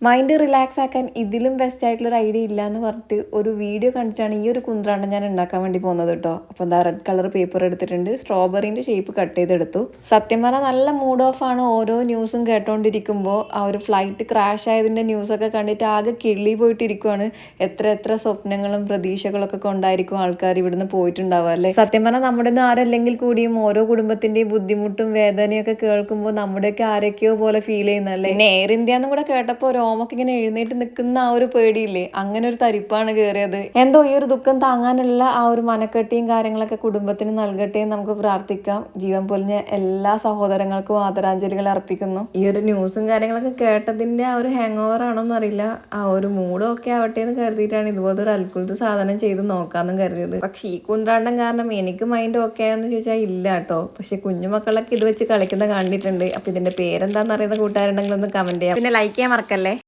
Mind relax ആക്കാൻ ഇതിലും best ആയിട്ടുള്ളൊരു ഐഡിയ ഇല്ല എന്ന് പറഞ്ഞിട്ട് ഒരു വീഡിയോ കണ്ടിട്ടാണ് ഈ ഒരു കുന്ത്രാണ്ടം ഞാൻ ഉണ്ടാക്കാൻ വേണ്ടി പോകുന്നത് കേട്ടോ. അപ്പോൾ എന്താ റെഡ് കളർ പേപ്പർ എടുത്തിട്ടുണ്ട്, സ്ട്രോബെറിൻ്റെ ഷേപ്പ് കട്ട് ചെയ്തെടുത്തു. സത്യം പറഞ്ഞാൽ നല്ല മൂഡ് ഓഫ് ആണ് ഓരോ ന്യൂസും കേട്ടോണ്ടിരിക്കുമ്പോൾ. ആ ഒരു ഫ്ലൈറ്റ് ക്രാഷ് ആയതിൻ്റെ ന്യൂസൊക്കെ കണ്ടിട്ട് ആകെ കിള്ളി പോയിട്ടിരിക്കുവാണ്. എത്ര എത്ര സ്വപ്നങ്ങളും പ്രതീക്ഷകളൊക്കെ കൊണ്ടായിരിക്കും ആൾക്കാർ ഇവിടുന്ന് പോയിട്ടുണ്ടാവുക അല്ലേ. സത്യം പറഞ്ഞാൽ നമ്മുടെ ഒന്നും ആരല്ലെങ്കിൽ കൂടിയും ഓരോ കുടുംബത്തിൻ്റെയും ബുദ്ധിമുട്ടും വേദനയൊക്കെ കേൾക്കുമ്പോൾ നമ്മുടെയൊക്കെ ആരൊക്കെയോ പോലെ ഫീൽ ചെയ്യുന്നല്ലേ. പിന്നെ എയർ ഇന്ത്യ എന്നും കൂടെ കേട്ടപ്പോൾ രോമൊക്കെ ഇങ്ങനെ എഴുന്നേറ്റ് നിൽക്കുന്ന ആ ഒരു പേടിയില്ലേ, അങ്ങനെ ഒരു തരിപ്പാണ് കയറിയത്. എന്തോ ഈ ഒരു ദുഃഖം താങ്ങാനുള്ള ആ ഒരു മനക്കെട്ടിയും കാര്യങ്ങളൊക്കെ കുടുംബത്തിന് നൽകട്ടെ എന്ന് നമുക്ക് പ്രാർത്ഥിക്കാം. ജീവൻ പൊലിഞ്ഞ എല്ലാ സഹോദരങ്ങൾക്കും ആദരാഞ്ജലികൾ അർപ്പിക്കുന്നു. ഈ ഒരു ന്യൂസും കാര്യങ്ങളൊക്കെ കേട്ടതിന്റെ ആ ഒരു ഹാങ് ഓവർ ആണോന്ന് അറിയില്ല, ആ ഒരു മൂഡും ഒക്കെ ആവട്ടെ എന്ന് കരുതിയിട്ടാണ് ഇതുപോലത്തെ ഒരു അൽക്കുലത്തെ സാധനം ചെയ്ത് നോക്കാമെന്നും കരുതിയത്. പക്ഷെ ഈ കുന്ത്രാണ്ടം കാരണം എനിക്ക് മൈൻഡ് ഓക്കെ ആയെന്ന് ചോദിച്ചാൽ ഇല്ല കേട്ടോ. പക്ഷെ കുഞ്ഞുമക്കളൊക്കെ ഇത് വെച്ച് കളിക്കുന്ന കണ്ടിട്ടുണ്ട്. അപ്പൊ ഇതിന്റെ പേരെന്താണെന്ന് അറിയുന്ന കൂട്ടുകാരുണ്ടെങ്കിൽ ഒന്ന് കമന്റ് ചെയ്യാം. പിന്നെ ലൈക്ക് ചെയ്യാൻ മറക്കല്ലേ.